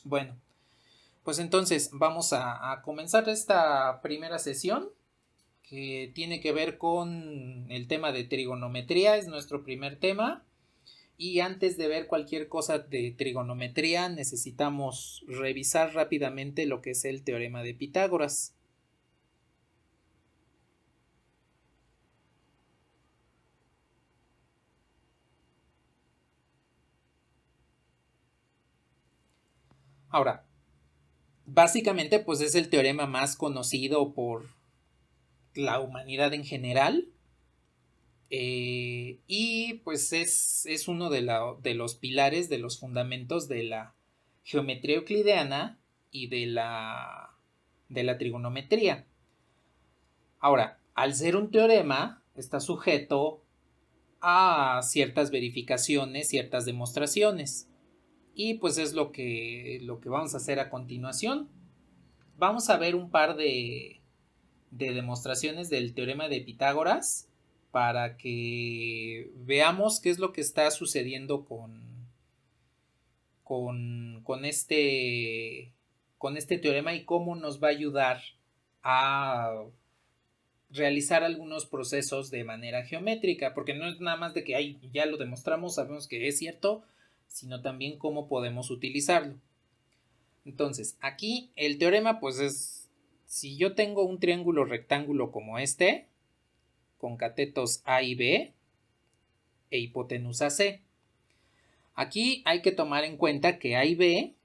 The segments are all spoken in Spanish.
Bueno, pues entonces vamos a comenzar esta primera sesión que tiene que ver con el tema de trigonometría, es nuestro primer tema. Y antes de ver cualquier cosa de trigonometría, necesitamos revisar rápidamente lo que es el teorema de Pitágoras. Ahora, básicamente pues es el teorema más conocido por la humanidad en general. Y pues es uno de los pilares, de los fundamentos de la geometría euclideana y de la trigonometría. Ahora, al ser un teorema, está sujeto a ciertas verificaciones, ciertas demostraciones. Y pues es lo que vamos a hacer a continuación. Vamos a ver un par de demostraciones del teorema de Pitágoras para que veamos qué es lo que está sucediendo con este teorema y cómo nos va a ayudar a realizar algunos procesos de manera geométrica, porque no es nada más de que ay, ya lo demostramos, sabemos que es cierto, sino también cómo podemos utilizarlo. Entonces, aquí el teorema pues es, si yo tengo un triángulo rectángulo como este, con catetos A y B e hipotenusa C. Aquí hay que tomar en cuenta que A y B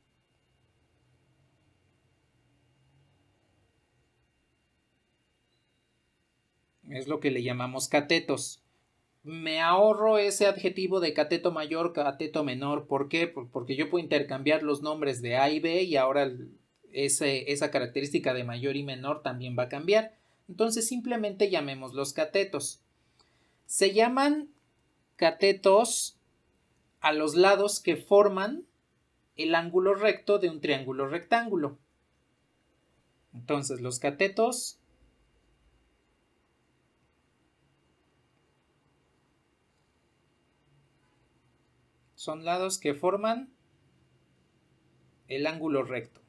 es lo que le llamamos catetos. Me ahorro ese adjetivo de cateto mayor, cateto menor. ¿Por qué? Porque yo puedo intercambiar los nombres de A y B y ahora esa característica de mayor y menor también va a cambiar. Entonces simplemente llamemos los catetos. Se llaman catetos a los lados que forman el ángulo recto de un triángulo rectángulo. Entonces los catetos son lados que forman el ángulo recto.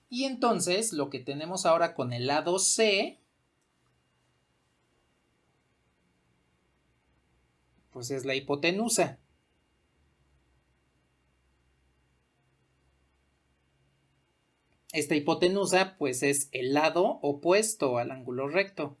Y entonces lo que tenemos ahora con el lado C, pues es la hipotenusa. Esta hipotenusa pues es el lado opuesto al ángulo recto.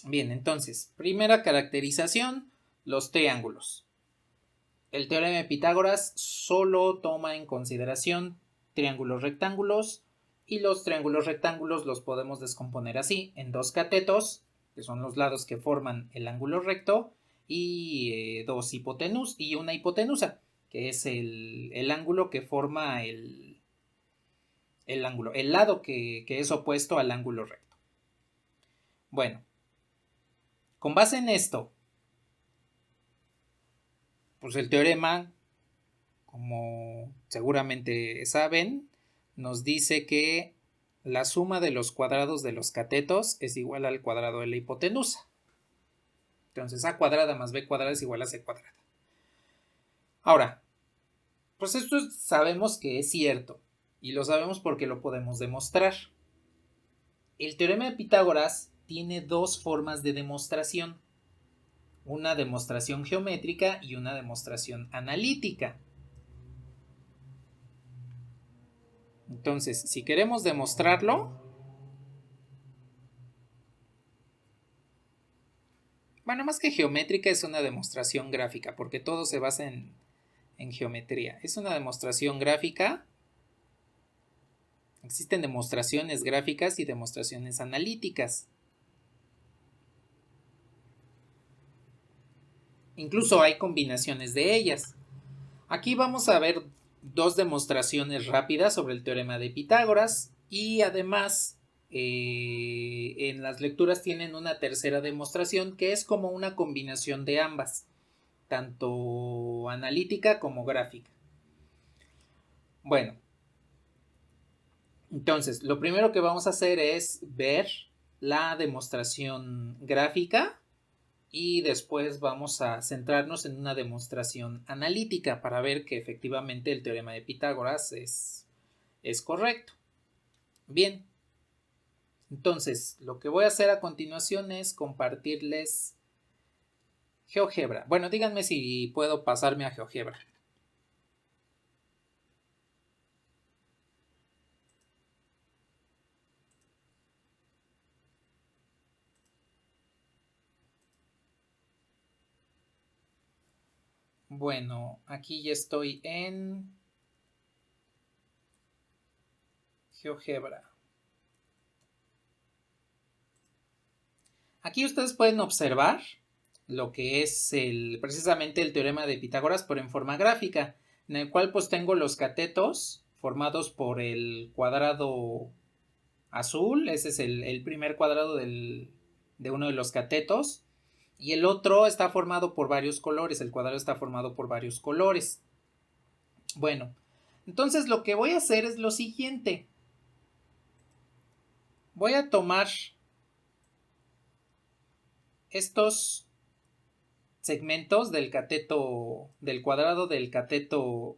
Bien, entonces, primera caracterización, los triángulos. El teorema de Pitágoras solo toma en consideración triángulos rectángulos y los triángulos rectángulos los podemos descomponer así en dos catetos, que son los lados que forman el ángulo recto, y una hipotenusa, que es el ángulo que forma el lado que es opuesto al ángulo recto. Bueno, con base en esto, pues el teorema, como seguramente saben, nos dice que la suma de los cuadrados de los catetos es igual al cuadrado de la hipotenusa. Entonces a cuadrada más b cuadrada es igual a c cuadrada. Ahora, pues esto sabemos que es cierto y lo sabemos porque lo podemos demostrar. El teorema de Pitágoras tiene dos formas de demostración. Una demostración geométrica y una demostración analítica. Entonces, si queremos demostrarlo, bueno, más que geométrica es una demostración gráfica, porque todo se basa en geometría. Es una demostración gráfica. Existen demostraciones gráficas y demostraciones analíticas. Incluso hay combinaciones de ellas. Aquí vamos a ver dos demostraciones rápidas sobre el teorema de Pitágoras y además En las lecturas tienen una tercera demostración que es como una combinación de ambas, tanto analítica como gráfica. Bueno, entonces lo primero que vamos a hacer es ver la demostración gráfica y después vamos a centrarnos en una demostración analítica para ver que efectivamente el teorema de Pitágoras es correcto. Bien, entonces lo que voy a hacer a continuación es compartirles GeoGebra. Bueno, díganme si puedo pasarme a GeoGebra. Bueno, aquí ya estoy en GeoGebra. Aquí ustedes pueden observar lo que es precisamente el teorema de Pitágoras, pero en forma gráfica, en el cual pues tengo los catetos formados por el cuadrado azul, ese es el primer cuadrado de uno de los catetos, y el otro está formado por varios colores, el cuadrado está formado por varios colores. Bueno, entonces lo que voy a hacer es lo siguiente. Voy a tomar estos segmentos del cateto, del cuadrado del cateto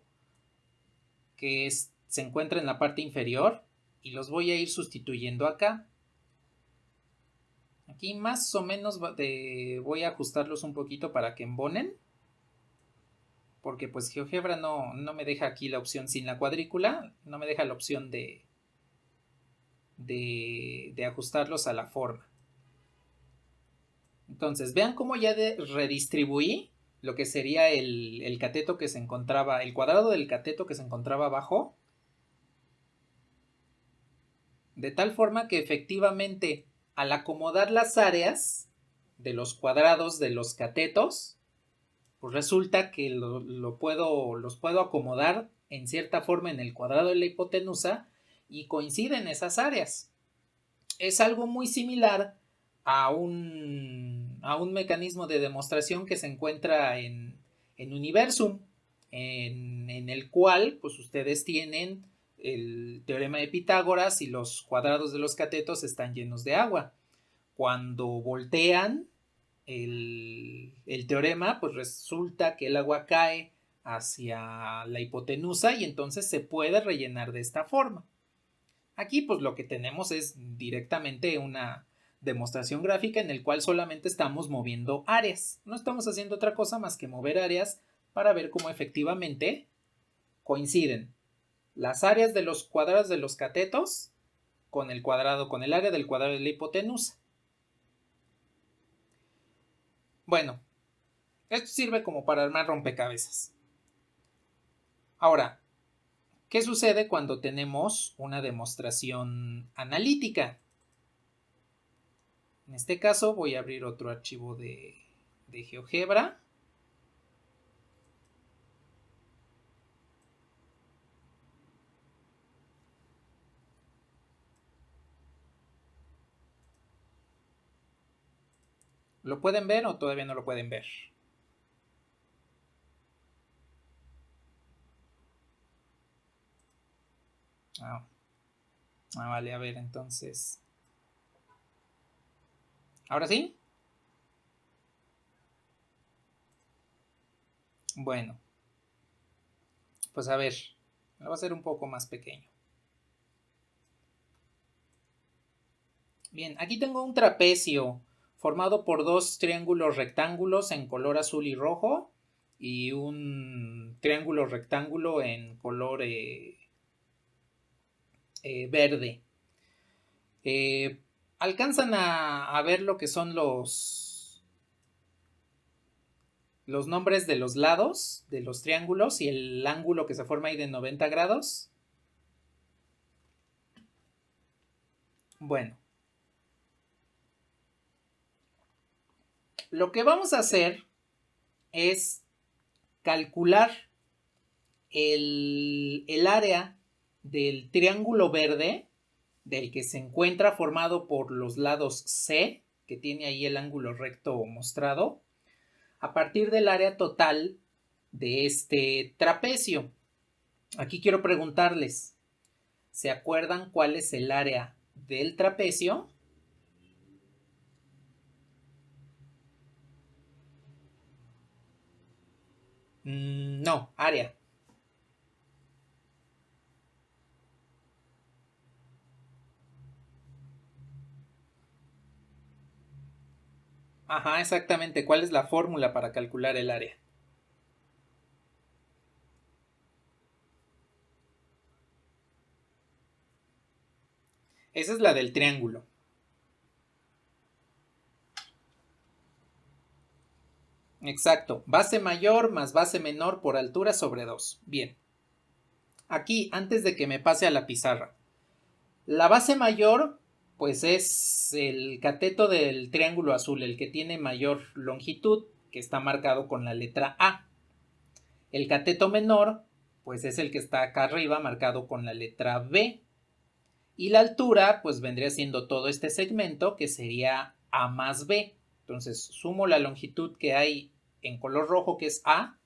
se encuentra en la parte inferior y los voy a ir sustituyendo acá. Aquí más o menos voy a ajustarlos un poquito para que embonen, porque pues GeoGebra no me deja aquí la opción sin la cuadrícula, no me deja la opción de ajustarlos a la forma. Entonces, vean cómo ya redistribuí lo que sería el cateto que se encontraba, el cuadrado del cateto que se encontraba abajo, de tal forma que efectivamente al acomodar las áreas de los cuadrados de los catetos, pues resulta que los puedo acomodar en cierta forma en el cuadrado de la hipotenusa y coinciden esas áreas. Es algo muy similar a un mecanismo de demostración que se encuentra en Universum, en el cual pues ustedes tienen el teorema de Pitágoras y los cuadrados de los catetos están llenos de agua. Cuando voltean el teorema, pues resulta que el agua cae hacia la hipotenusa y entonces se puede rellenar de esta forma. Aquí pues lo que tenemos es directamente una demostración gráfica en el cual solamente estamos moviendo áreas. No estamos haciendo otra cosa más que mover áreas para ver cómo efectivamente coinciden las áreas de los cuadrados de los catetos con el área del cuadrado de la hipotenusa. Bueno, esto sirve como para armar rompecabezas. Ahora, ¿qué sucede cuando tenemos una demostración analítica? En este caso voy a abrir otro archivo de GeoGebra. ¿Lo pueden ver o todavía no lo pueden ver? Vale, a ver, entonces. ¿Ahora sí? Bueno, pues a ver, lo va a hacer un poco más pequeño. Bien, aquí tengo un trapecio formado por dos triángulos rectángulos en color azul y rojo y un triángulo rectángulo en color verde. ¿Alcanzan a ver lo que son los nombres de los lados de los triángulos y el ángulo que se forma ahí de 90 grados? Bueno, lo que vamos a hacer es calcular el área del triángulo verde del que se encuentra formado por los lados C, que tiene ahí el ángulo recto mostrado, a partir del área total de este trapecio. Aquí quiero preguntarles, ¿se acuerdan cuál es el área del trapecio? No, área. Ajá, exactamente. ¿Cuál es la fórmula para calcular el área? Esa es la del triángulo. Exacto. Base mayor más base menor por altura sobre 2. Bien. Aquí, antes de que me pase a la pizarra, la base mayor, pues es el cateto del triángulo azul, el que tiene mayor longitud, que está marcado con la letra A. El cateto menor, pues es el que está acá arriba, marcado con la letra B. Y la altura, pues vendría siendo todo este segmento, que sería A más B. Entonces, sumo la longitud que hay en color rojo, que es A,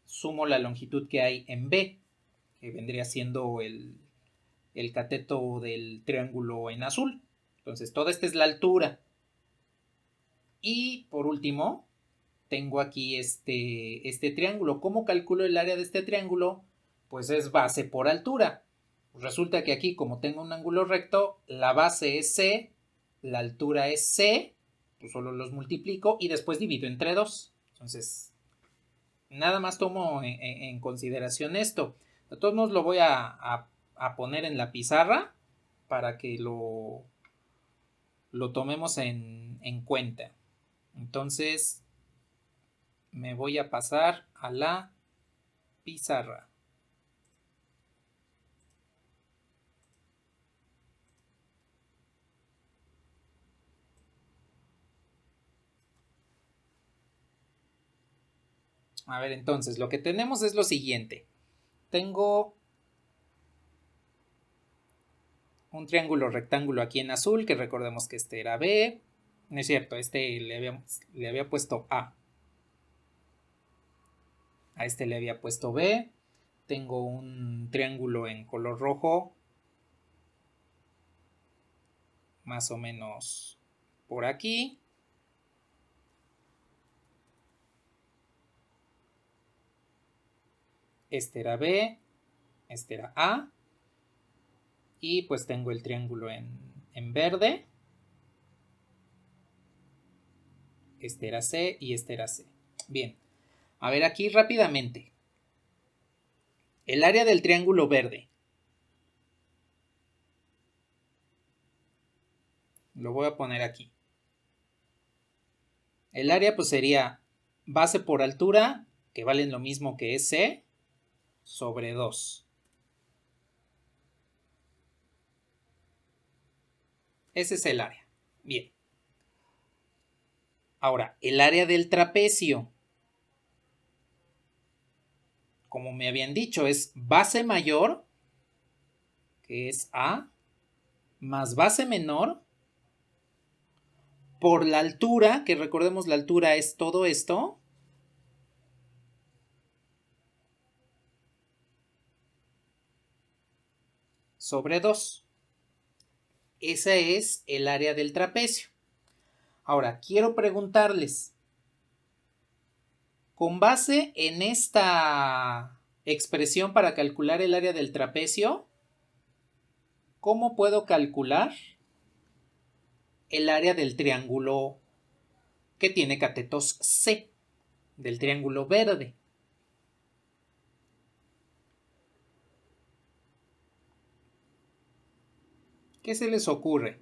sumo la longitud que hay en B, que vendría siendo el cateto del triángulo en azul. Entonces, toda esta es la altura. Y por último, tengo aquí este triángulo. ¿Cómo calculo el área de este triángulo? Pues es base por altura. Resulta que aquí, como tengo un ángulo recto, la base es C, la altura es C, pues solo los multiplico y después divido entre 2. Entonces, nada más tomo en consideración esto. De todos modos lo voy a poner en la pizarra para que lo tomemos en cuenta. Entonces, me voy a pasar a la pizarra. A ver, entonces, lo que tenemos es lo siguiente. Tengo un triángulo rectángulo aquí en azul, que recordemos que este era B. No es cierto, este le había puesto A. A este le había puesto B. Tengo un triángulo en color rojo, más o menos por aquí. Este era B, este era A. Y pues tengo el triángulo en verde. Este era C y este era C. Bien, a ver aquí rápidamente. El área del triángulo verde. Lo voy a poner aquí. El área pues sería base por altura, que valen lo mismo que es C, sobre 2. Ese es el área. Bien. Ahora, el área del trapecio. Como me habían dicho, es base mayor, que es A, más base menor, por la altura, que recordemos la altura es todo esto, sobre 2. Ese es el área del trapecio. Ahora, quiero preguntarles, con base en esta expresión para calcular el área del trapecio, ¿cómo puedo calcular el área del triángulo que tiene catetos C, del triángulo verde? ¿Qué se les ocurre?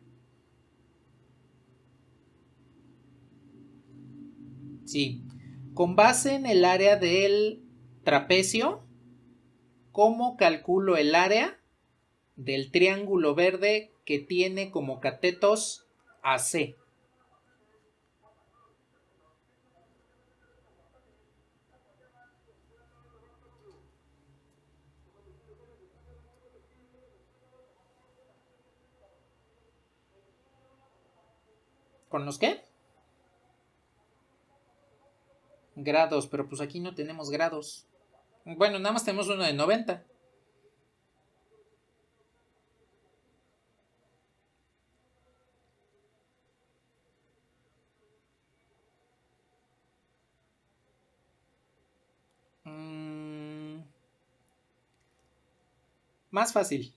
Sí, con base en el área del trapecio, ¿cómo calculo el área del triángulo verde que tiene como catetos AC? ¿Con los qué? Grados, pero pues aquí no tenemos grados. Bueno, nada más tenemos uno de 90. Mm, más fácil.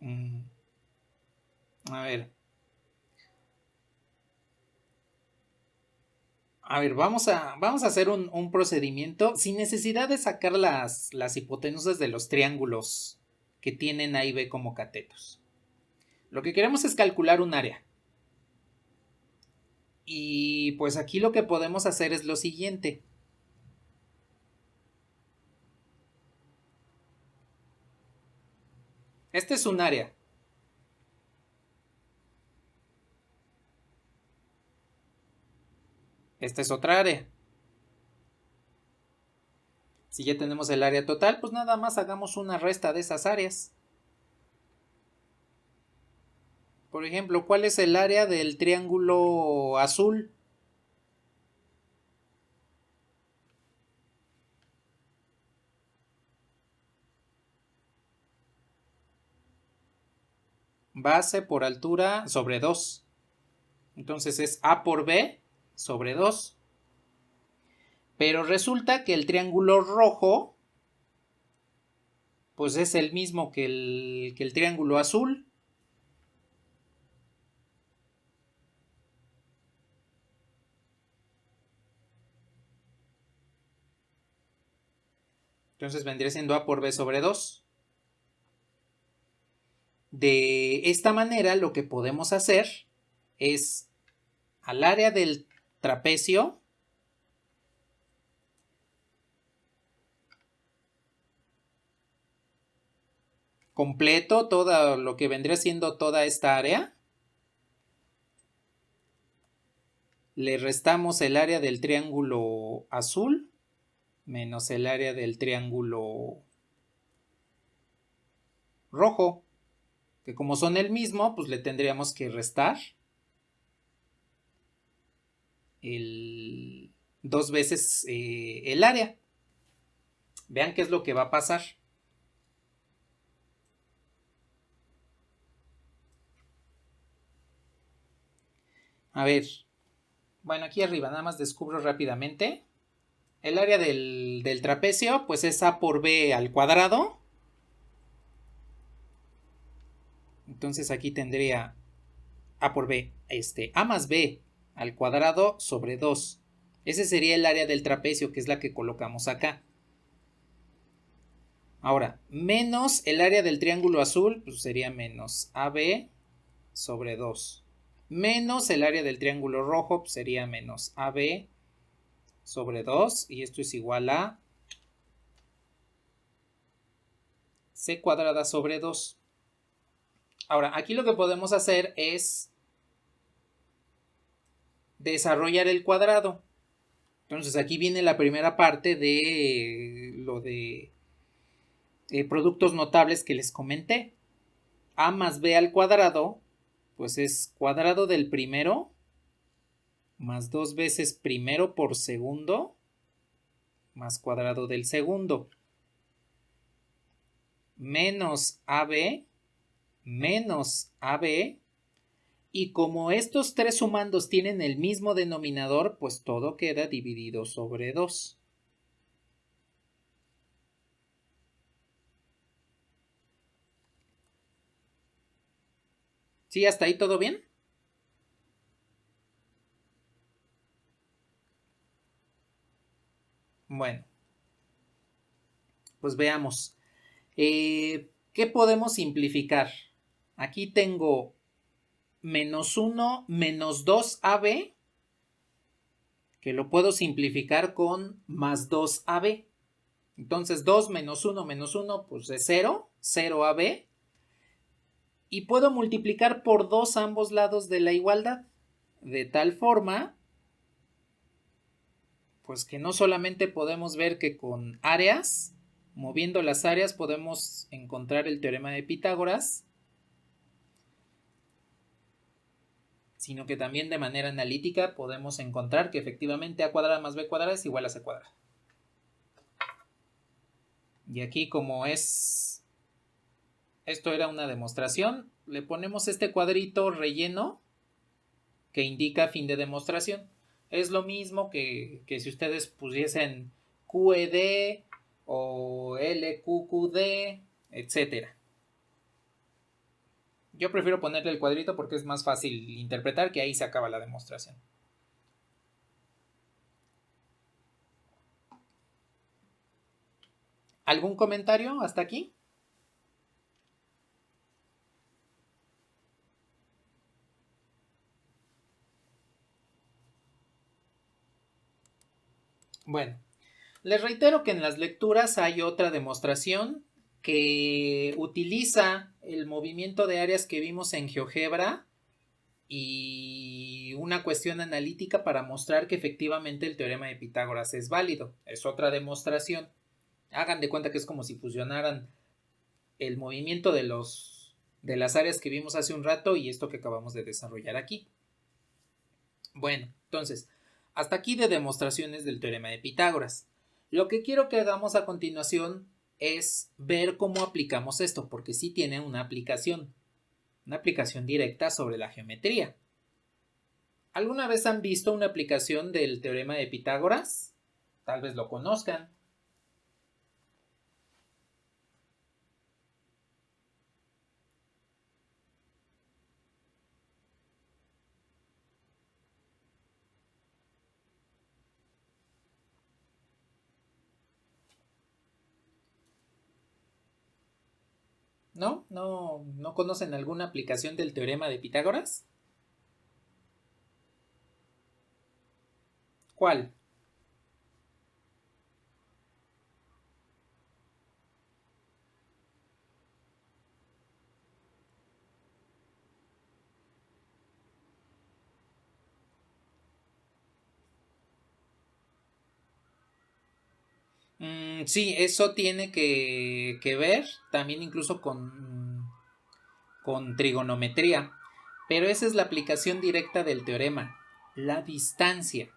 Mm, a ver. A ver, vamos a hacer un procedimiento sin necesidad de sacar las hipotenusas de los triángulos que tienen A y B como catetos. Lo que queremos es calcular un área. Y pues aquí lo que podemos hacer es lo siguiente. Este es un área. Esta es otra área. Si ya tenemos el área total, pues nada más hagamos una resta de esas áreas. Por ejemplo, ¿cuál es el área del triángulo azul? Base por altura sobre 2. Entonces es A por B sobre 2. Pero resulta que el triángulo rojo, pues es el mismo que el triángulo azul. Entonces vendría siendo A por B sobre 2. De esta manera lo que podemos hacer es al área del trapecio completo, todo lo que vendría siendo toda esta área, le restamos el área del triángulo azul menos el área del triángulo rojo, que como son el mismo, pues le tendríamos que restar dos veces el área. Vean qué es lo que va a pasar. A ver, bueno, aquí arriba nada más descubro rápidamente. El área del trapecio, pues es A por B al cuadrado. Entonces aquí tendría A por B, A más B al cuadrado sobre 2. Ese sería el área del trapecio, que es la que colocamos acá. Ahora, menos el área del triángulo azul, pues sería menos AB sobre 2. Menos el área del triángulo rojo, pues sería menos AB sobre 2. Y esto es igual a C cuadrada sobre 2. Ahora, aquí lo que podemos hacer es desarrollar el cuadrado. Entonces aquí viene la primera parte de lo de productos notables que les comenté. A más B al cuadrado, pues es cuadrado del primero más 2 veces primero por segundo más cuadrado del segundo menos AB menos AB. Y como estos tres sumandos tienen el mismo denominador, pues todo queda dividido sobre 2. ¿Sí? ¿Hasta ahí todo bien? Bueno, pues veamos. ¿Qué podemos simplificar? Aquí tengo menos 1 menos 2AB que lo puedo simplificar con más 2AB. Entonces 2 menos 1, pues es 0, 0AB. Y puedo multiplicar por 2 ambos lados de la igualdad. De tal forma, pues que no solamente podemos ver que con áreas, moviendo las áreas, podemos encontrar el teorema de Pitágoras, sino que también de manera analítica podemos encontrar que efectivamente a cuadrada más b cuadrada es igual a c cuadrada. Y aquí, como esto era una demostración, le ponemos este cuadrito relleno que indica fin de demostración. Es lo mismo que si ustedes pusiesen QED o LQQD, etc. Yo prefiero ponerle el cuadrito porque es más fácil interpretar, que ahí se acaba la demostración. ¿Algún comentario hasta aquí? Bueno, les reitero que en las lecturas hay otra demostración que utiliza el movimiento de áreas que vimos en GeoGebra y una cuestión analítica para mostrar que efectivamente el teorema de Pitágoras es válido. Es otra demostración. Hagan de cuenta que es como si fusionaran el movimiento de las áreas que vimos hace un rato y esto que acabamos de desarrollar aquí. Bueno, entonces, hasta aquí de demostraciones del teorema de Pitágoras. Lo que quiero que hagamos a continuación es ver cómo aplicamos esto, porque sí tiene una aplicación directa sobre la geometría. ¿Alguna vez han visto una aplicación del teorema de Pitágoras? Tal vez lo conozcan. ¿No? ¿No conocen alguna aplicación del teorema de Pitágoras? ¿Cuál? Sí, eso tiene que ver también incluso con trigonometría, pero esa es la aplicación directa del teorema, la distancia.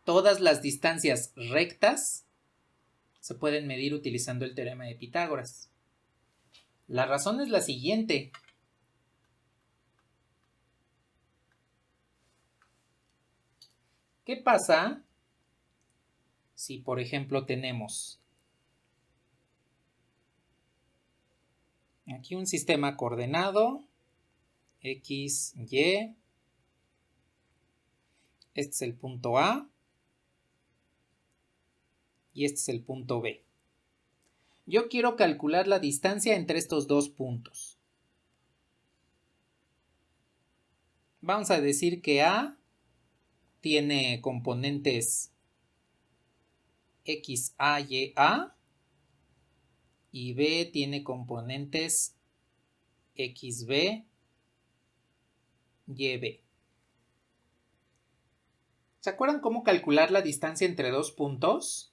Todas las distancias rectas se pueden medir utilizando el teorema de Pitágoras. La razón es la siguiente. ¿Qué pasa si, por ejemplo, tenemos aquí un sistema coordenado, X, Y, este es el punto A y este es el punto B? Yo quiero calcular la distancia entre estos dos puntos. Vamos a decir que A tiene componentes XA, YA y B tiene componentes XB, YB. ¿Se acuerdan cómo calcular la distancia entre dos puntos?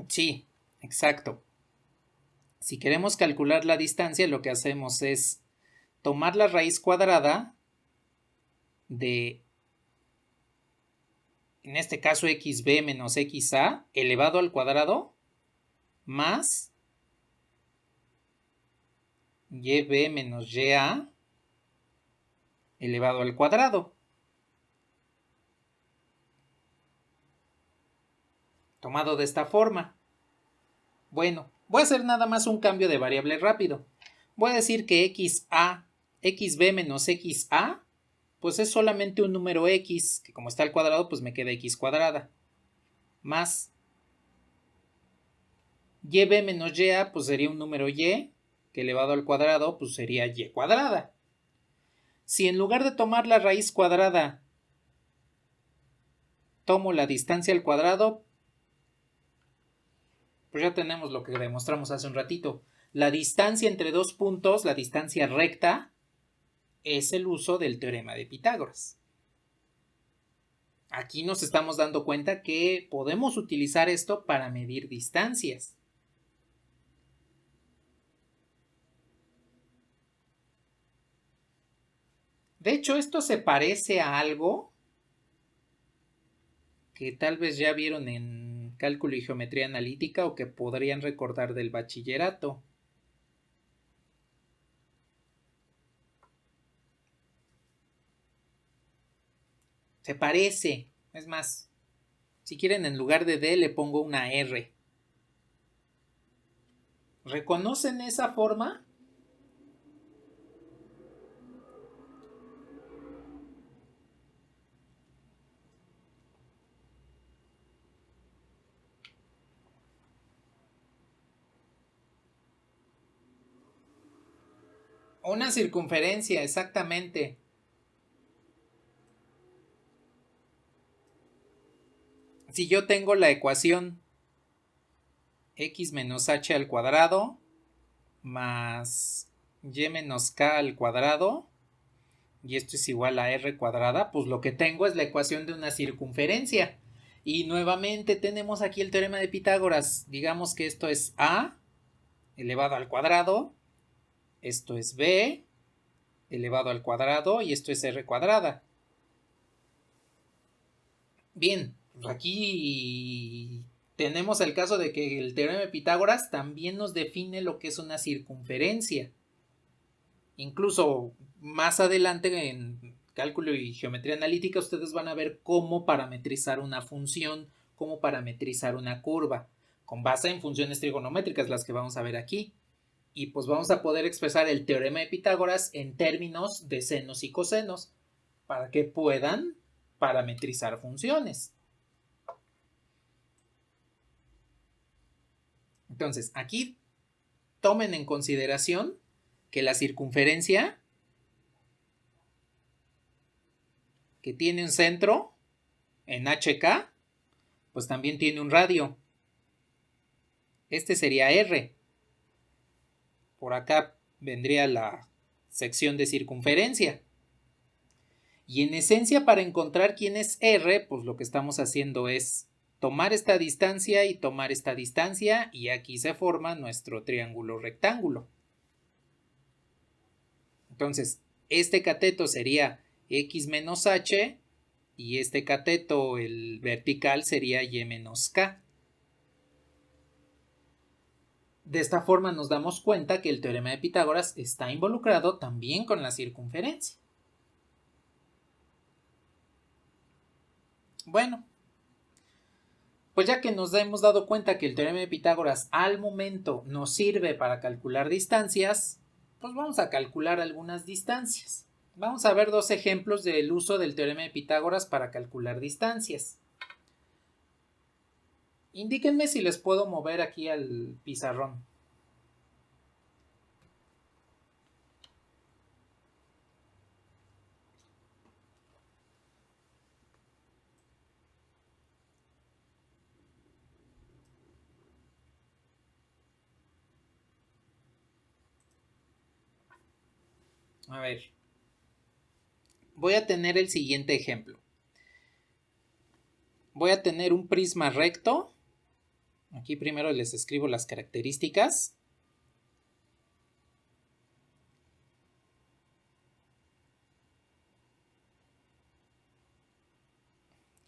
Sí, exacto. Si queremos calcular la distancia, lo que hacemos es tomar la raíz cuadrada de, en este caso, xb menos xa elevado al cuadrado más yb menos ya elevado al cuadrado. Tomado de esta forma. Bueno, voy a hacer nada más un cambio de variable rápido. Voy a decir que xb menos xa pues es solamente un número x, que como está al cuadrado, pues me queda x cuadrada, más yb menos ya, pues sería un número y, que elevado al cuadrado, pues sería y cuadrada. Si en lugar de tomar la raíz cuadrada, tomo la distancia al cuadrado, pues ya tenemos lo que demostramos hace un ratito. La distancia entre dos puntos, la distancia recta, es el uso del teorema de Pitágoras. Aquí nos estamos dando cuenta que podemos utilizar esto para medir distancias. De hecho, esto se parece a algo que tal vez ya vieron en cálculo y geometría analítica o que podrían recordar del bachillerato. Se parece. Es más, si quieren en lugar de D le pongo una R. ¿Reconocen esa forma? Una circunferencia, exactamente. Si yo tengo la ecuación x menos h al cuadrado más y menos k al cuadrado, y esto es igual a r cuadrada, pues lo que tengo es la ecuación de una circunferencia. Y nuevamente tenemos aquí el teorema de Pitágoras. Digamos que esto es a elevado al cuadrado, esto es b elevado al cuadrado y esto es r cuadrada. Bien, pues aquí tenemos el caso de que el teorema de Pitágoras también nos define lo que es una circunferencia. Incluso más adelante en cálculo y geometría analítica ustedes van a ver cómo parametrizar una función, cómo parametrizar una curva, con base en funciones trigonométricas, las que vamos a ver aquí. Y pues vamos a poder expresar el teorema de Pitágoras en términos de senos y cosenos para que puedan parametrizar funciones. Entonces, aquí tomen en consideración que la circunferencia, que tiene un centro en HK, pues también tiene un radio. Este sería R. Por acá vendría la sección de circunferencia. Y en esencia, para encontrar quién es R, pues lo que estamos haciendo es tomar esta distancia y tomar esta distancia, y aquí se forma nuestro triángulo rectángulo. Entonces, este cateto sería x menos h, y este cateto, el vertical, sería y menos k. De esta forma nos damos cuenta que el teorema de Pitágoras está involucrado también con la circunferencia. Bueno, pues ya que nos hemos dado cuenta que el teorema de Pitágoras al momento nos sirve para calcular distancias, pues vamos a calcular algunas distancias. Vamos a ver dos ejemplos del uso del teorema de Pitágoras para calcular distancias. Indíquenme si les puedo mover aquí al pizarrón. A ver, voy a tener el siguiente ejemplo. Voy a tener un prisma recto. Aquí primero les escribo las características.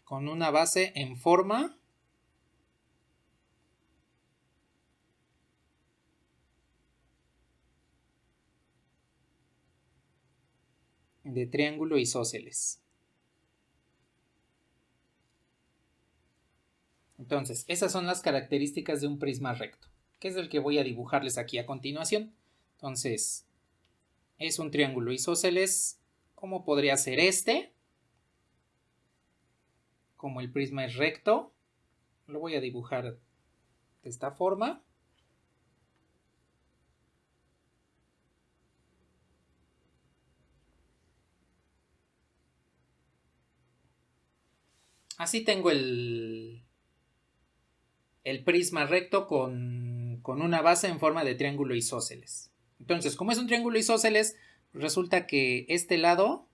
Con una base en forma de triángulo isósceles. Entonces, esas son las características de un prisma recto, que es el que voy a dibujarles aquí a continuación. Entonces, es un triángulo isósceles ¿Cómo podría ser este? Como el prisma es recto, lo voy a dibujar de esta forma. Así tengo el prisma recto con una base en forma de triángulo isósceles. Entonces, como es un triángulo isósceles, resulta que este lado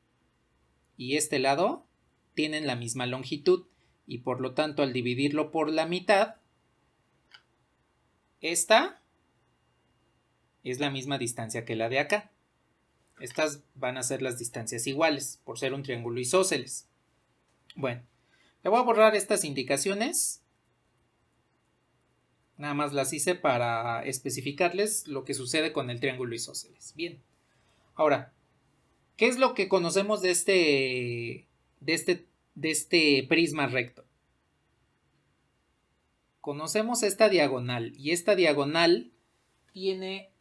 y este lado tienen la misma longitud y por lo tanto al dividirlo por la mitad, esta es la misma distancia que la de acá. Estas van a ser las distancias iguales por ser un triángulo isósceles. Bueno, le voy a borrar estas indicaciones. Nada más las hice para especificarles lo que sucede con el triángulo isósceles. Bien. Ahora, ¿qué es lo que conocemos de este prisma recto? Conocemos esta diagonal y esta diagonal tiene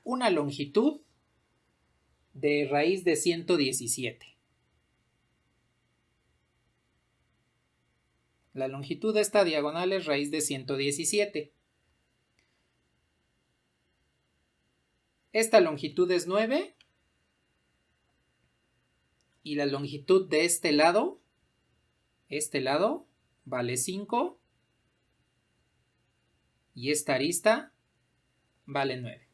una longitud de raíz de 117. La longitud de esta diagonal es raíz de 117. Esta longitud es 9 y la longitud de este lado vale 5 y esta arista vale 9.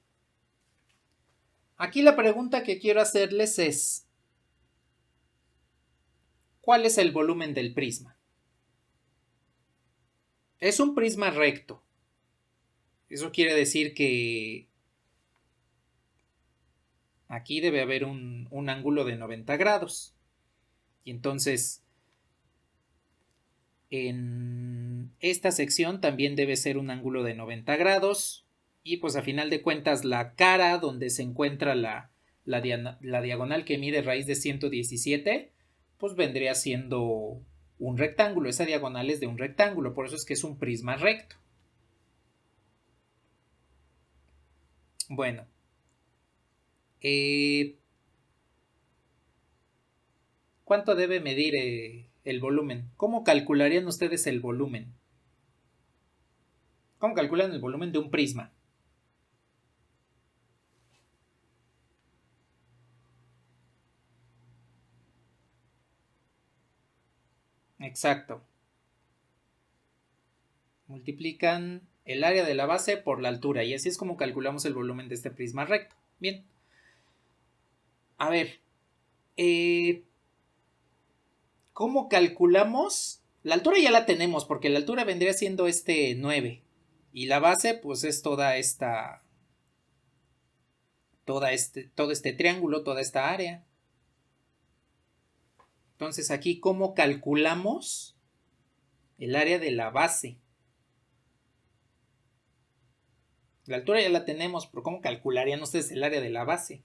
Aquí la pregunta que quiero hacerles es, ¿cuál es el volumen del prisma? Es un prisma recto. Eso quiere decir que aquí debe haber un ángulo de 90 grados. Y entonces, en esta sección también debe ser un ángulo de 90 grados. Y pues a final de cuentas la cara donde se encuentra la diagonal que mide raíz de 117, pues vendría siendo un rectángulo. Esa diagonal es de un rectángulo, por eso es que es un prisma recto. Bueno, ¿cuánto debe medir el volumen? ¿Cómo calcularían ustedes el volumen? ¿Cómo calculan el volumen de un prisma? Exacto. Multiplican el área de la base por la altura y así es como calculamos el volumen de este prisma recto. Bien. A ver, ¿cómo calculamos? La altura ya la tenemos porque la altura vendría siendo 9 y la base pues es todo este triángulo, toda esta área. Entonces aquí, ¿cómo calculamos el área de la base? La altura ya la tenemos, pero ¿cómo calcularían ustedes el área de la base?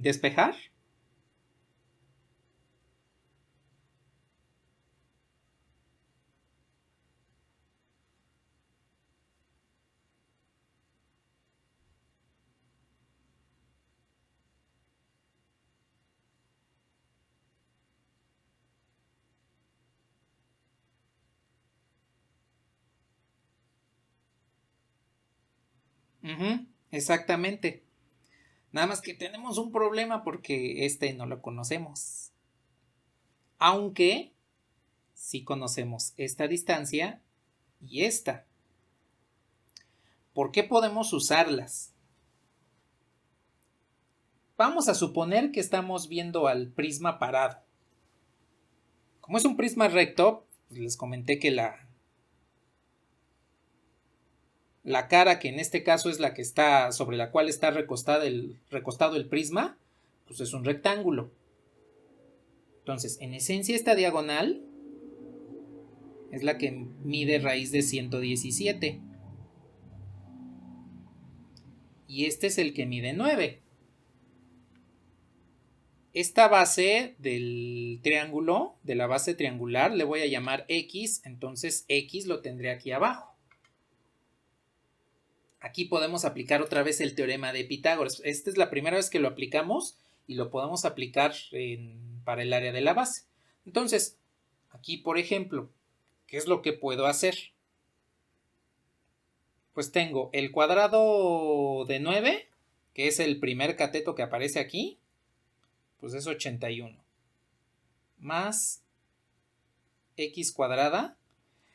¿Despejar? Exactamente. Nada más que tenemos un problema porque no lo conocemos. Aunque sí conocemos esta distancia y esta. ¿Por qué podemos usarlas? Vamos a suponer que estamos viendo al prisma parado. Como es un prisma recto, pues les comenté que la cara, que en este caso es la que está sobre la cual está recostado el prisma, pues es un rectángulo. Entonces, en esencia, esta diagonal es la que mide raíz de 117. Y este es el que mide 9. esta base del triángulo, de la base triangular, le voy a llamar X, entonces X lo tendré aquí abajo. Aquí podemos aplicar otra vez el teorema de Pitágoras. Esta es la primera vez que lo aplicamos y lo podemos aplicar para el área de la base. Entonces, aquí por ejemplo, ¿qué es lo que puedo hacer? Pues tengo el cuadrado de 9, que es el primer cateto que aparece aquí, pues es 81. Más x cuadrada,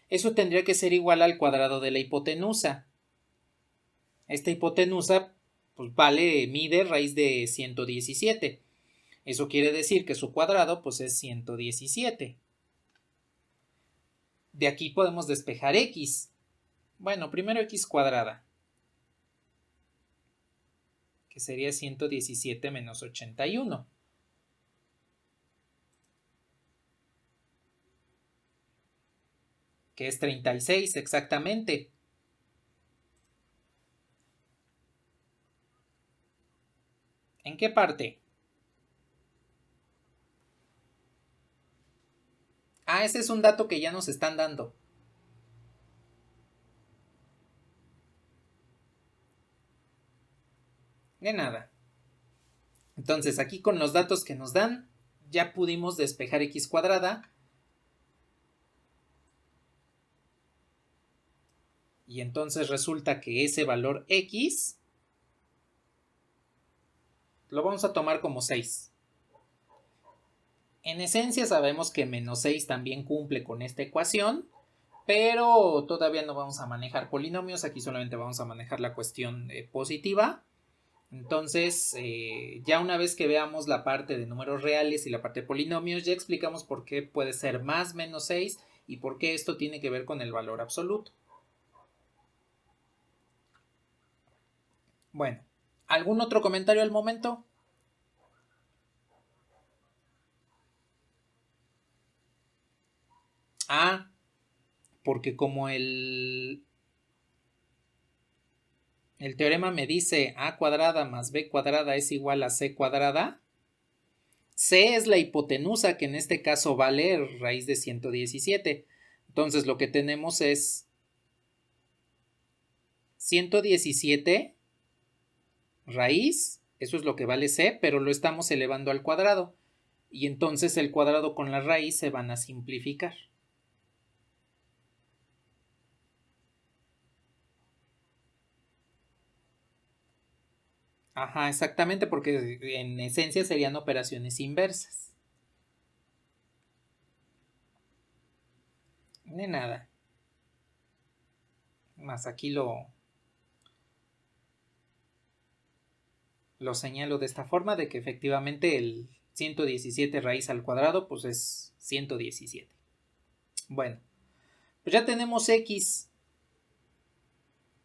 eso tendría que ser igual al cuadrado de la hipotenusa. Esta hipotenusa pues mide raíz de 117. Eso quiere decir que su cuadrado pues es 117. De aquí podemos despejar x. Bueno, primero x cuadrada, que sería 117 menos 81. Que es 36 exactamente. ¿En qué parte? Ah, ese es un dato que ya nos están dando. De nada. Entonces, aquí con los datos que nos dan, ya pudimos despejar x cuadrada. Y entonces resulta que ese valor x lo vamos a tomar como 6. En esencia sabemos que menos 6 también cumple con esta ecuación, pero todavía no vamos a manejar polinomios, aquí solamente vamos a manejar la cuestión positiva. Entonces, ya una vez que veamos la parte de números reales y la parte de polinomios, ya explicamos por qué puede ser más menos 6 y por qué esto tiene que ver con el valor absoluto. Bueno, ¿algún otro comentario al momento? Ah, porque como el teorema me dice a cuadrada más b cuadrada es igual a c cuadrada, c es la hipotenusa, que en este caso vale raíz de 117. Entonces lo que tenemos es 117 raíz, eso es lo que vale c, pero lo estamos elevando al cuadrado. Y entonces el cuadrado con la raíz se van a simplificar. Ajá, exactamente, porque en esencia serían operaciones inversas. De nada. Más aquí lo señalo de esta forma, de que efectivamente el 117 raíz al cuadrado pues es 117. Bueno, pues ya tenemos x.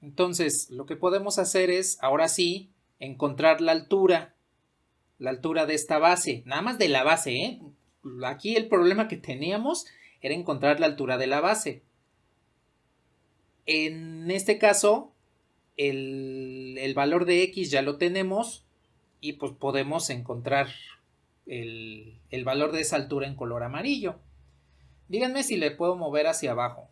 Entonces lo que podemos hacer es, ahora sí, encontrar la altura de esta base, nada más de la base, ¿eh? Aquí el problema que teníamos era encontrar la altura de la base. En este caso, el valor de x ya lo tenemos y pues podemos encontrar el valor de esa altura en color amarillo. Díganme si le puedo mover hacia abajo.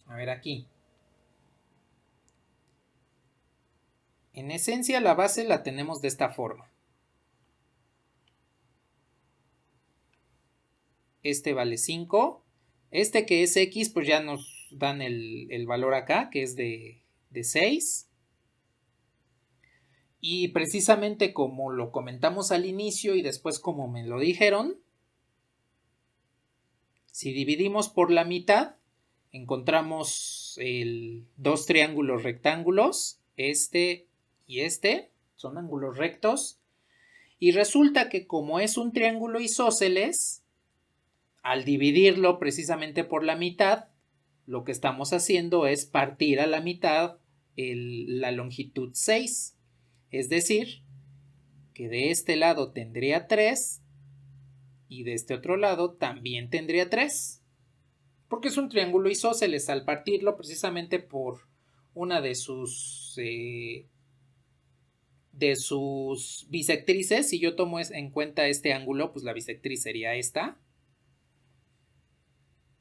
A ver aquí. En esencia la base la tenemos de esta forma. Este vale 5. Este que es x pues ya nos dan el valor acá, que es de 6. Y precisamente como lo comentamos al inicio y después como me lo dijeron, si dividimos por la mitad, encontramos dos triángulos rectángulos, este y este, son ángulos rectos, y resulta que como es un triángulo isósceles, al dividirlo precisamente por la mitad, lo que estamos haciendo es partir a la mitad la longitud 6, es decir, que de este lado tendría 3 y de este otro lado también tendría 3. Porque es un triángulo isósceles, al partirlo precisamente por una de sus bisectrices. Si yo tomo en cuenta este ángulo, pues la bisectriz sería esta.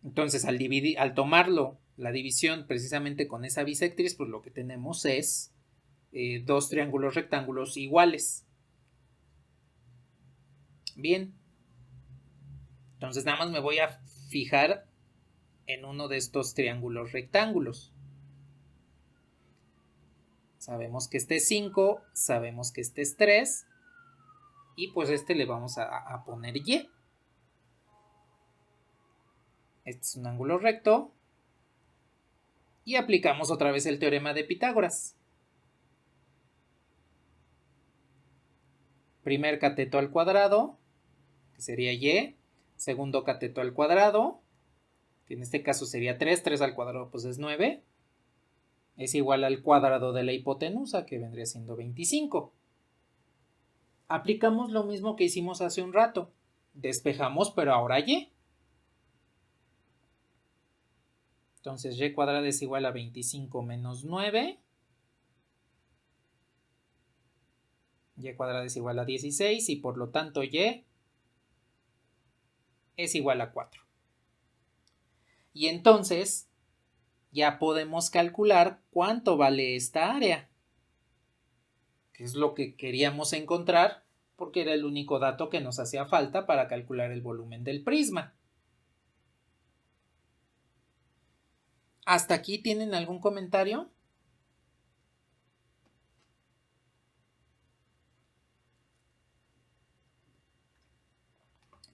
Entonces, al tomarlo, la división precisamente con esa bisectriz, pues lo que tenemos es dos triángulos rectángulos iguales. Bien. Entonces, nada más me voy a fijar en uno de estos triángulos rectángulos. Sabemos que este es 5, sabemos que este es 3, y pues este le vamos a poner Y. Este es un ángulo recto. Y aplicamos otra vez el teorema de Pitágoras. Primer cateto al cuadrado, que sería Y. Segundo cateto al cuadrado, que en este caso sería 3. 3 al cuadrado pues es 9. Es igual al cuadrado de la hipotenusa, que vendría siendo 25. Aplicamos lo mismo que hicimos hace un rato. Despejamos, pero ahora Y. Entonces Y cuadrada es igual a 25 menos 9. Y cuadrada es igual a 16 y por lo tanto Y es igual a 4. Y entonces ya podemos calcular cuánto vale esta área, que es lo que queríamos encontrar porque era el único dato que nos hacía falta para calcular el volumen del prisma. ¿Hasta aquí tienen algún comentario?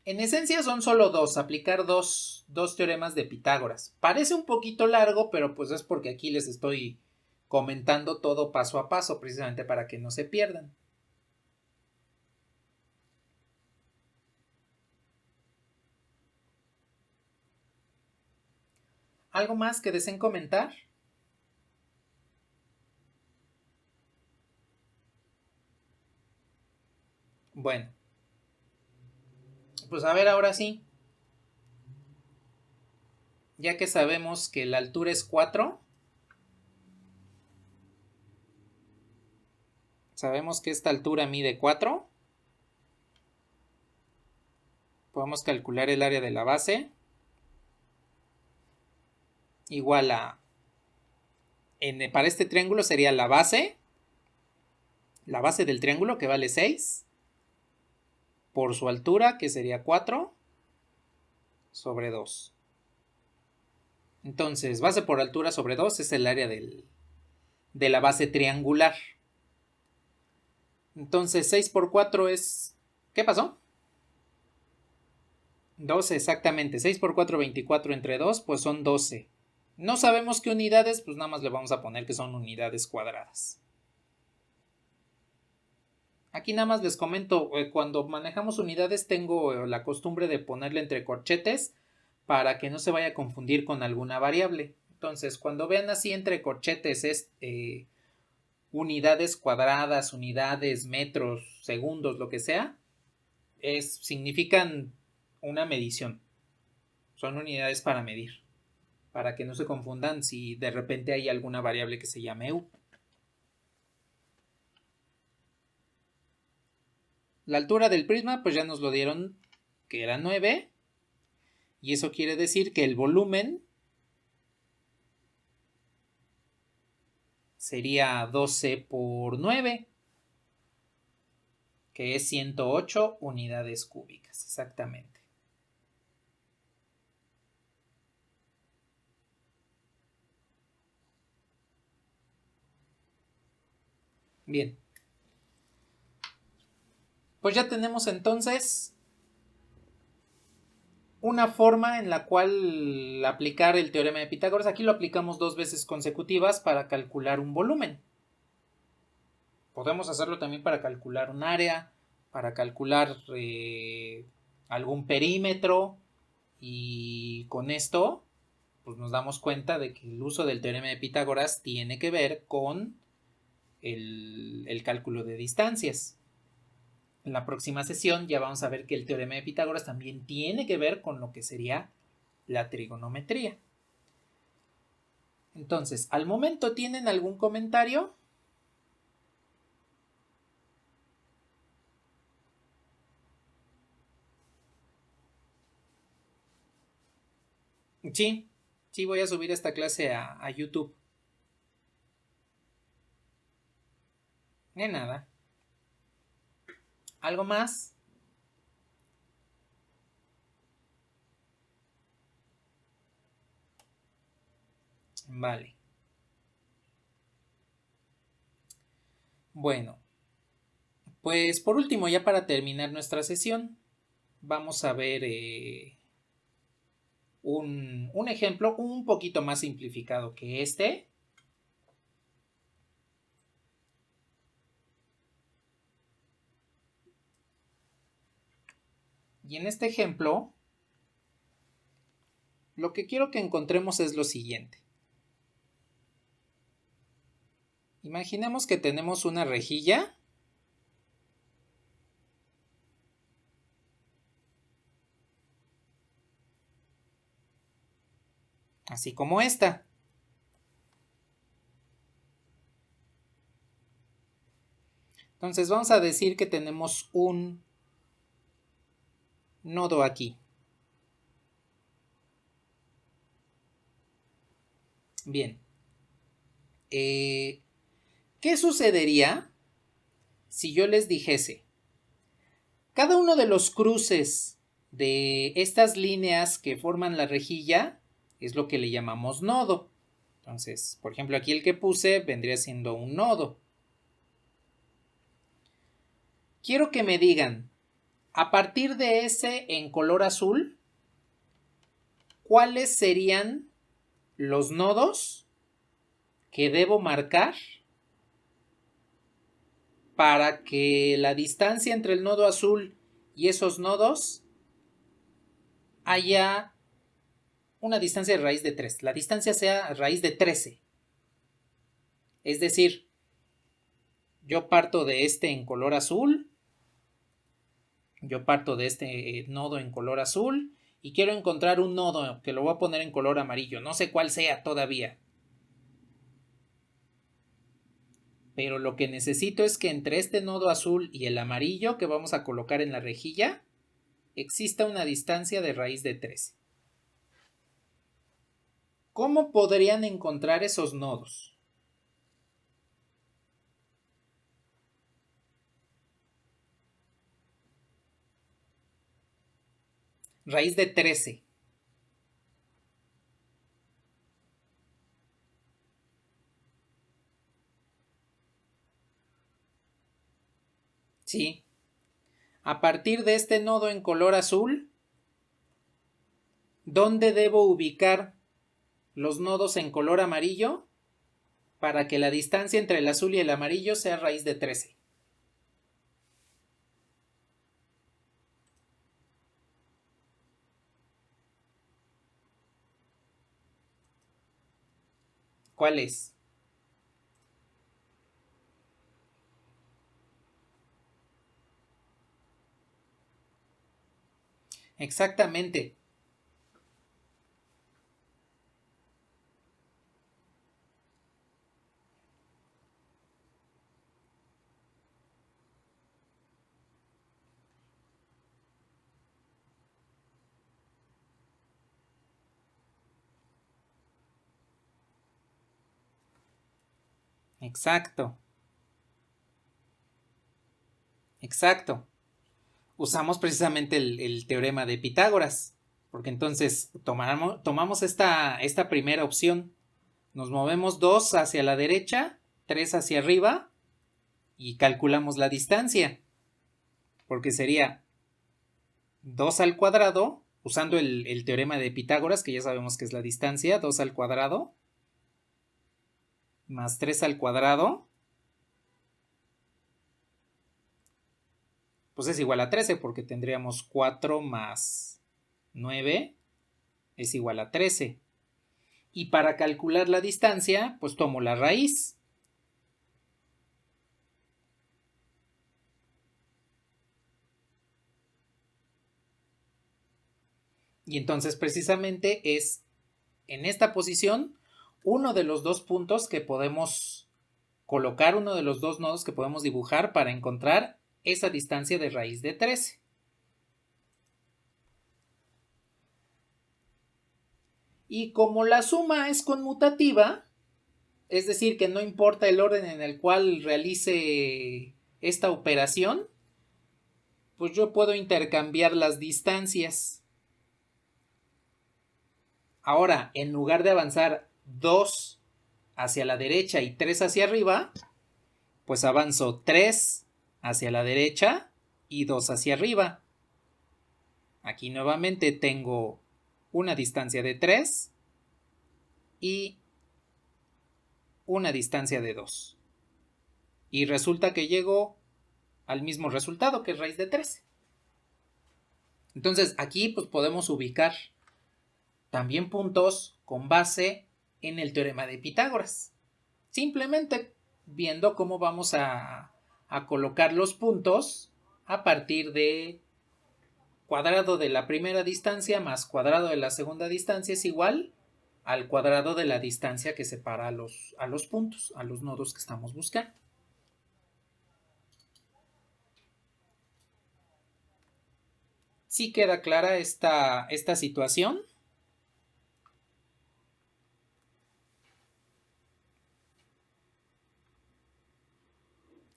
En esencia son solo dos, aplicar dos teoremas de Pitágoras. Parece un poquito largo, pero pues es porque aquí les estoy comentando todo paso a paso, precisamente para que no se pierdan. ¿Algo más que deseen comentar? Bueno, pues a ver, ahora sí. Ya que sabemos que la altura es 4, sabemos que esta altura mide 4, podemos calcular el área de la base igual a, para este triángulo sería la base del triángulo, que vale 6, por su altura, que sería 4, sobre 2. Entonces, base por altura sobre 2 es el área de la base triangular. Entonces, 6 por 4 es... ¿Qué pasó? 12, exactamente. 6 por 4, 24 entre 2, pues son 12. No sabemos qué unidades, pues nada más le vamos a poner que son unidades cuadradas. Aquí nada más les comento, cuando manejamos unidades tengo la costumbre de ponerle entre corchetes para que no se vaya a confundir con alguna variable. Entonces, cuando vean así entre corchetes es unidades cuadradas, unidades, metros, segundos, lo que sea, significan una medición. Son unidades para medir, para que no se confundan si de repente hay alguna variable que se llame U. La altura del prisma, pues ya nos lo dieron, que era 9. Y eso quiere decir que el volumen sería 12 por 9, que es 108 unidades cúbicas, exactamente. Bien. Pues ya tenemos entonces una forma en la cual aplicar el teorema de Pitágoras. Aquí lo aplicamos 2 veces consecutivas para calcular un volumen. Podemos hacerlo también para calcular un área, para calcular algún perímetro, y con esto pues nos damos cuenta de que el uso del teorema de Pitágoras tiene que ver con el cálculo de distancias. En la próxima sesión ya vamos a ver que el teorema de Pitágoras también tiene que ver con lo que sería la trigonometría. Entonces, al momento, ¿tienen algún comentario? Sí, sí voy a subir esta clase a YouTube. De nada. ¿Algo más? Vale. Bueno, pues por último, ya para terminar nuestra sesión, vamos a ver un ejemplo un poquito más simplificado que este. Y en este ejemplo, lo que quiero que encontremos es lo siguiente. Imaginemos que tenemos una rejilla así como esta. Entonces vamos a decir que tenemos un nodo aquí. Bien. ¿Qué sucedería si yo les dijese? Cada uno de los cruces de estas líneas que forman la rejilla es lo que le llamamos nodo. Entonces, por ejemplo, aquí el que puse vendría siendo un nodo. Quiero que me digan, a partir de ese en color azul, ¿cuáles serían los nodos que debo marcar para que la distancia entre el nodo azul y esos nodos haya una distancia de raíz de 3? La distancia sea raíz de 13. Es decir, yo parto de este en color azul, yo parto de este nodo en color azul y quiero encontrar un nodo que lo voy a poner en color amarillo. No sé cuál sea todavía. Pero lo que necesito es que entre este nodo azul y el amarillo que vamos a colocar en la rejilla exista una distancia de raíz de 13. ¿Cómo podrían encontrar esos nodos? Raíz de 13. Sí. A partir de este nodo en color azul, ¿dónde debo ubicar los nodos en color amarillo para que la distancia entre el azul y el amarillo sea raíz de 13? ¿Cuál es? Exactamente. Exacto. Exacto. Usamos precisamente el teorema de Pitágoras, porque entonces tomamos esta primera opción, nos movemos 2 hacia la derecha, 3 hacia arriba y calculamos la distancia, porque sería 2 al cuadrado, usando el teorema de Pitágoras, que ya sabemos que es la distancia, 2 al cuadrado, más 3 al cuadrado, pues es igual a 13, porque tendríamos 4 más 9 es igual a 13. Y para calcular la distancia, pues tomo la raíz. Y entonces precisamente es en esta posición uno de los dos puntos que podemos colocar, uno de los dos nodos que podemos dibujar para encontrar esa distancia de raíz de 13. Y como la suma es conmutativa, es decir, que no importa el orden en el cual realice esta operación, pues yo puedo intercambiar las distancias. Ahora, en lugar de avanzar 2 hacia la derecha y 3 hacia arriba, pues avanzo 3 hacia la derecha y 2 hacia arriba. Aquí nuevamente tengo una distancia de 3 y una distancia de 2. Y resulta que llego al mismo resultado, que es raíz de 13. Entonces aquí pues podemos ubicar también puntos con base en el teorema de Pitágoras. Simplemente viendo cómo vamos a colocar los puntos a partir de cuadrado de la primera distancia más cuadrado de la segunda distancia es igual al cuadrado de la distancia que separa a los puntos, a los nodos que estamos buscando. ¿Sí queda clara esta situación?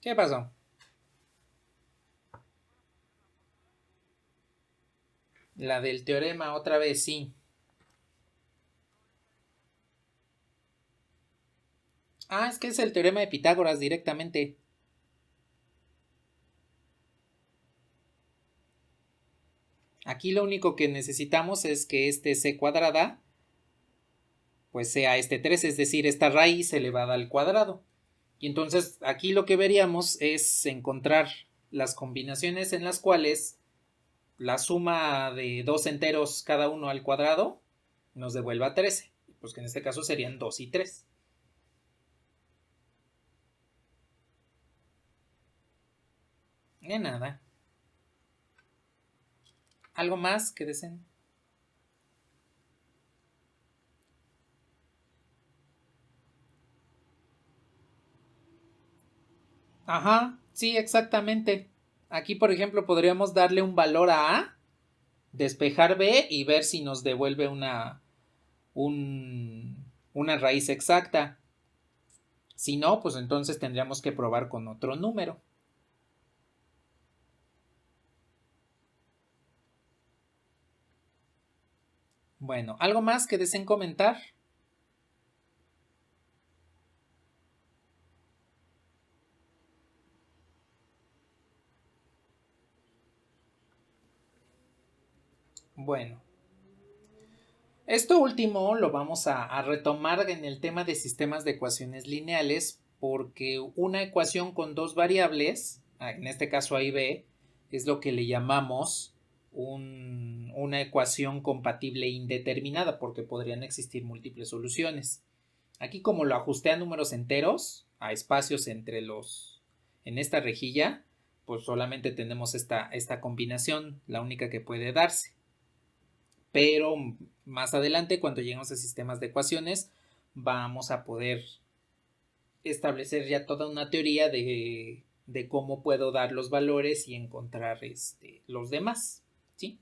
¿Qué pasó? La del teorema otra vez, sí. Ah, es que es el teorema de Pitágoras directamente. Aquí lo único que necesitamos es que este c cuadrada pues sea este 3, es decir, esta raíz elevada al cuadrado. Y entonces aquí lo que veríamos es encontrar las combinaciones en las cuales la suma de dos enteros cada uno al cuadrado nos devuelva 13. Pues que en este caso serían 2 y 3. De nada. ¿Algo más que deseen? Ajá, sí, exactamente. Aquí, por ejemplo, podríamos darle un valor a A, despejar B y ver si nos devuelve una raíz exacta. Si no, pues entonces tendríamos que probar con otro número. Bueno, ¿algo más que deseen comentar? Bueno, esto último lo vamos a retomar en el tema de sistemas de ecuaciones lineales porque una ecuación con dos variables, en este caso A y B, es lo que le llamamos una ecuación compatible indeterminada porque podrían existir múltiples soluciones. Aquí como lo ajusté a números enteros, a espacios en esta rejilla, pues solamente tenemos esta combinación, la única que puede darse. Pero más adelante, cuando lleguemos a sistemas de ecuaciones, vamos a poder establecer ya toda una teoría de cómo puedo dar los valores y encontrar los demás, ¿sí?